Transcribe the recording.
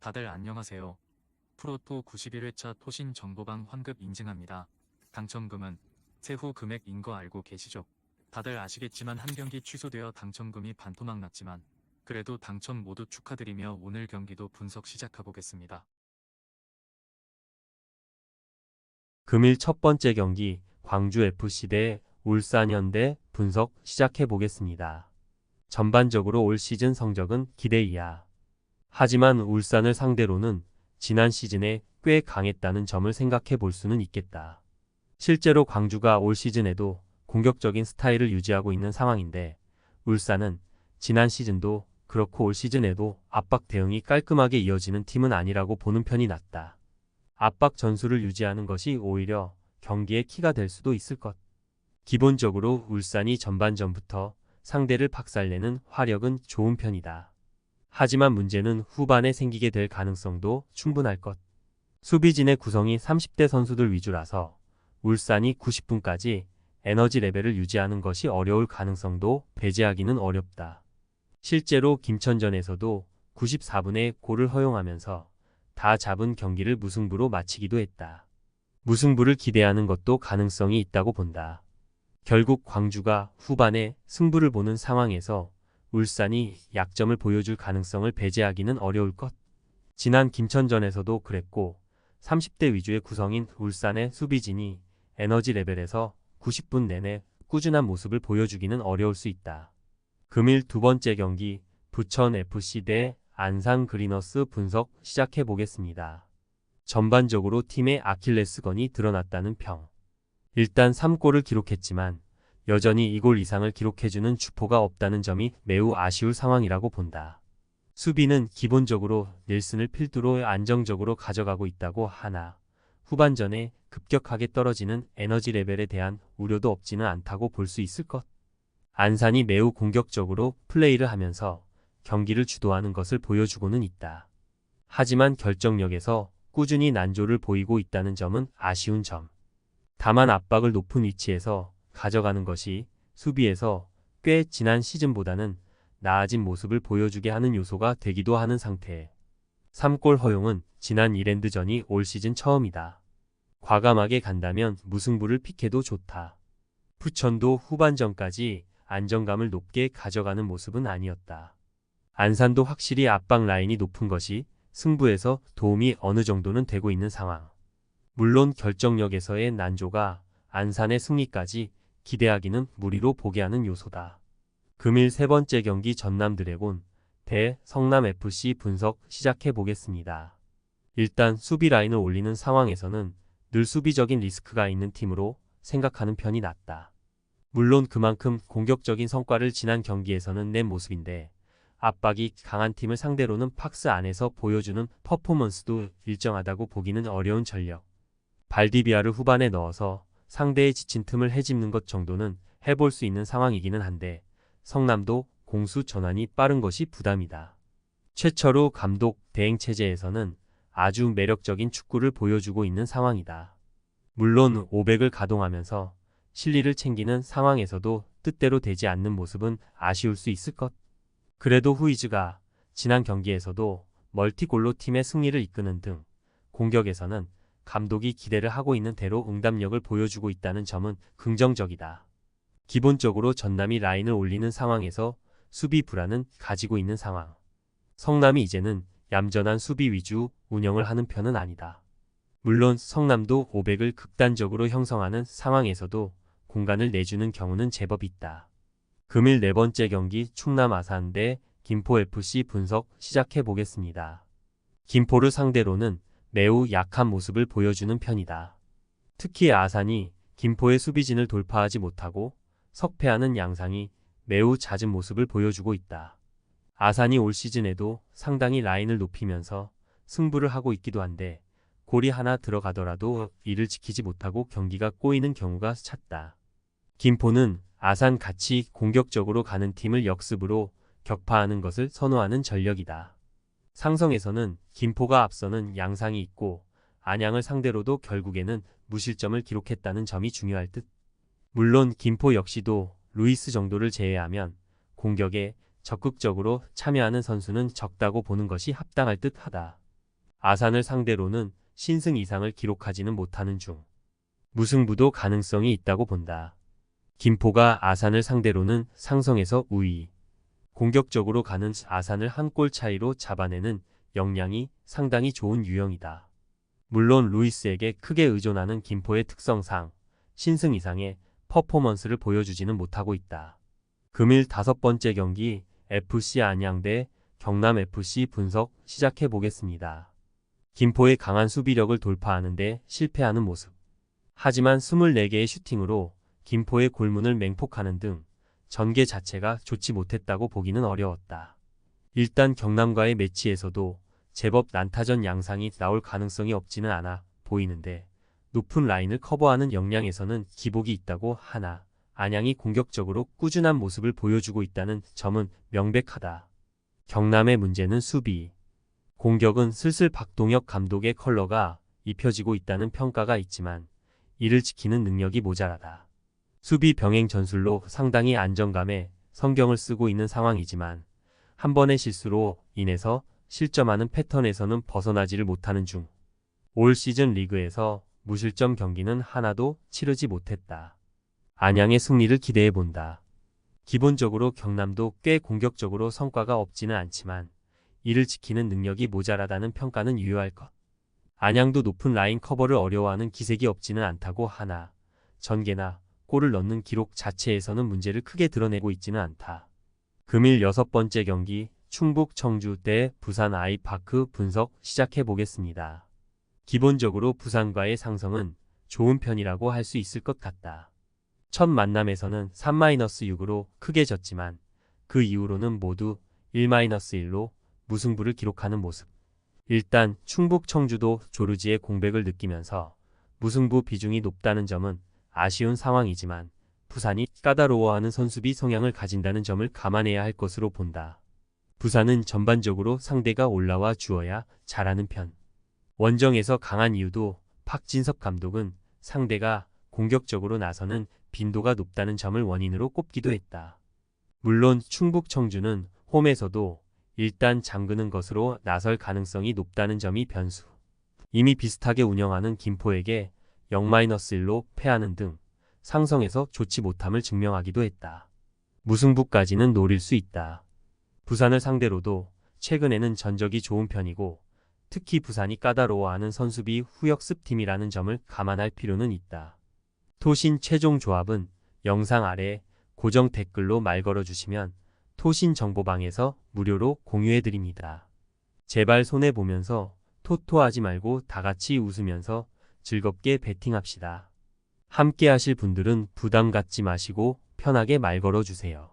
다들 안녕하세요. 프로토 91회차 토신 정보방 환급 인증합니다. 당첨금은 세후 금액인 거 알고 계시죠? 다들 아시겠지만 한 경기 취소되어 당첨금이 반토막 났지만 그래도 당첨 모두 축하드리며 오늘 경기도 분석 시작해보겠습니다. 금일 첫 번째 경기 광주FC 대 울산현대 분석 시작해 보겠습니다. 전반적으로 올 시즌 성적은 기대 이하. 하지만 울산을 상대로는 지난 시즌에 꽤 강했다는 점을 생각해 볼 수는 있겠다. 실제로 광주가 올 시즌에도 공격적인 스타일을 유지하고 있는 상황인데 울산은 지난 시즌도 그렇고 올 시즌에도 압박 대응이 깔끔하게 이어지는 팀은 아니라고 보는 편이 낫다. 압박 전술을 유지하는 것이 오히려 경기의 키가 될 수도 있을 것. 기본적으로 울산이 전반전부터 상대를 박살내는 화력은 좋은 편이다. 하지만 문제는 후반에 생기게 될 가능성도 충분할 것. 수비진의 구성이 30대 선수들 위주라서 울산이 90분까지 에너지 레벨을 유지하는 것이 어려울 가능성도 배제하기는 어렵다. 실제로 김천전에서도 94분에 골을 허용하면서 다 잡은 경기를 무승부로 마치기도 했다. 무승부를 기대하는 것도 가능성이 있다고 본다. 결국 광주가 후반에 승부를 보는 상황에서 울산이 약점을 보여줄 가능성을 배제하기는 어려울 것. 지난 김천전에서도 그랬고 30대 위주의 구성인 울산의 수비진이 에너지 레벨에서 90분 내내 꾸준한 모습을 보여주기는 어려울 수 있다. 금일 두 번째 경기 부천FC 대 안산 그리너스 분석 시작해 보겠습니다. 전반적으로 팀의 아킬레스건이 드러났다는 평. 일단 3골을 기록했지만 여전히 2골 이상을 기록해주는 주포가 없다는 점이 매우 아쉬울 상황이라고 본다. 수비는 기본적으로 닐슨을 필두로 안정적으로 가져가고 있다고 하나 후반전에 급격하게 떨어지는 에너지 레벨에 대한 우려도 없지는 않다고 볼 수 있을 것. 안산이 매우 공격적으로 플레이를 하면서 경기를 주도하는 것을 보여주고는 있다. 하지만 결정력에서 꾸준히 난조를 보이고 있다는 점은 아쉬운 점. 다만 압박을 높은 위치에서 가져가는 것이 수비에서 꽤 지난 시즌보다는 나아진 모습을 보여주게 하는 요소가 되기도 하는 상태. 3골 허용은 지난 이랜드전이 올 시즌 처음이다. 과감하게 간다면 무승부를 픽해도 좋다. 부천도 후반전까지 안정감을 높게 가져가는 모습은 아니었다. 안산도 확실히 압박 라인이 높은 것이 승부에서 도움이 어느 정도는 되고 있는 상황. 물론 결정력에서의 난조가 안산의 승리까지 기대하기는 무리로 보게 하는 요소다. 금일 세 번째 경기 전남 드래곤 대 성남FC 분석 시작해 보겠습니다. 일단 수비 라인을 올리는 상황에서는 늘 수비적인 리스크가 있는 팀으로 생각하는 편이 낫다. 물론 그만큼 공격적인 성과를 지난 경기에서는 낸 모습인데 압박이 강한 팀을 상대로는 박스 안에서 보여주는 퍼포먼스도 일정하다고 보기는 어려운 전력. 발디비아를 후반에 넣어서 상대의 지친 틈을 헤집는 것 정도는 해볼 수 있는 상황이기는 한데 성남도 공수 전환이 빠른 것이 부담이다. 최철우 감독 대행 체제에서는 아주 매력적인 축구를 보여주고 있는 상황이다. 물론 500을 가동하면서 실리를 챙기는 상황에서도 뜻대로 되지 않는 모습은 아쉬울 수 있을 것. 그래도 후이즈가 지난 경기에서도 멀티골로 팀의 승리를 이끄는 등 공격에서는 감독이 기대를 하고 있는 대로 응답력을 보여주고 있다는 점은 긍정적이다. 기본적으로 전남이 라인을 올리는 상황에서 수비 불안은 가지고 있는 상황. 성남이 이제는 얌전한 수비 위주 운영을 하는 편은 아니다. 물론 성남도 500을 극단적으로 형성하는 상황에서도 공간을 내주는 경우는 제법 있다. 금일 네 번째 경기 충남 아산 대 김포FC 분석 시작해 보겠습니다. 김포를 상대로는 매우 약한 모습을 보여주는 편이다. 특히 아산이 김포의 수비진을 돌파하지 못하고 석패하는 양상이 매우 잦은 모습을 보여주고 있다. 아산이 올 시즌에도 상당히 라인을 높이면서 승부를 하고 있기도 한데 골이 하나 들어가더라도 이를 지키지 못하고 경기가 꼬이는 경우가 잦다. 김포는 아산 같이 공격적으로 가는 팀을 역습으로 격파하는 것을 선호하는 전력이다. 상성에서는 김포가 앞서는 양상이 있고 안양을 상대로도 결국에는 무실점을 기록했다는 점이 중요할 듯. 물론 김포 역시도 루이스 정도를 제외하면 공격에 적극적으로 참여하는 선수는 적다고 보는 것이 합당할 듯하다. 아산을 상대로는 신승 이상을 기록하지는 못하는 중 무승부도 가능성이 있다고 본다. 김포가 아산을 상대로는 상성에서 우위, 공격적으로 가는 아산을 한 골 차이로 잡아내는 역량이 상당히 좋은 유형이다. 물론 루이스에게 크게 의존하는 김포의 특성상 신승 이상의 퍼포먼스를 보여주지는 못하고 있다. 금일 5번째 경기 FC 안양 대 경남FC 분석 시작해 보겠습니다. 김포의 강한 수비력을 돌파하는데 실패하는 모습. 하지만 24개의 슈팅으로 김포의 골문을 맹폭하는 등 전개 자체가 좋지 못했다고 보기는 어려웠다. 일단 경남과의 매치에서도 제법 난타전 양상이 나올 가능성이 없지는 않아 보이는데 높은 라인을 커버하는 역량에서는 기복이 있다고 하나 안양이 공격적으로 꾸준한 모습을 보여주고 있다는 점은 명백하다. 경남의 문제는 수비. 공격은 슬슬 박동혁 감독의 컬러가 입혀지고 있다는 평가가 있지만 이를 지키는 능력이 모자라다. 수비 병행 전술로 상당히 안정감에 성경을 쓰고 있는 상황이지만 한 번의 실수로 인해서 실점하는 패턴에서는 벗어나지를 못하는 중. 올 시즌 리그에서 무실점 경기는 하나도 치르지 못했다. 안양의 승리를 기대해본다. 기본적으로 경남도 꽤 공격적으로 성과가 없지는 않지만 이를 지키는 능력이 모자라다는 평가는 유효할 것. 안양도 높은 라인 커버를 어려워하는 기색이 없지는 않다고 하나 전개나 골을 넣는 기록 자체에서는 문제를 크게 드러내고 있지는 않다. 금일 6번째 경기 충북 청주 대 부산 아이파크 분석 시작해 보겠습니다. 기본적으로 부산과의 상성은 좋은 편이라고 할 수 있을 것 같다. 첫 만남에서는 3-6으로 크게 졌지만 그 이후로는 모두 1-1로 무승부를 기록하는 모습. 일단 충북 청주도 조르지의 공백을 느끼면서 무승부 비중이 높다는 점은 아쉬운 상황이지만 부산이 까다로워하는 선수비 성향을 가진다는 점을 감안해야 할 것으로 본다. 부산은 전반적으로 상대가 올라와 주어야 잘하는 편. 원정에서 강한 이유도 박진섭 감독은 상대가 공격적으로 나서는 빈도가 높다는 점을 원인으로 꼽기도 했다. 물론 충북 청주는 홈에서도 일단 잠그는 것으로 나설 가능성이 높다는 점이 변수. 이미 비슷하게 운영하는 김포에게 0-1로 패하는 등 상성에서 좋지 못함을 증명하기도 했다. 무승부까지는 노릴 수 있다. 부산을 상대로도 최근에는 전적이 좋은 편이고 특히 부산이 까다로워하는 선수비 후역습팀이라는 점을 감안할 필요는 있다. 토신 최종 조합은 영상 아래 고정 댓글로 말 걸어주시면 토신 정보방에서 무료로 공유해드립니다. 제발 손해보면서 토토하지 말고 다같이 웃으면서 즐겁게 베팅합시다. 함께 하실 분들은 부담 갖지 마시고 편하게 말 걸어주세요.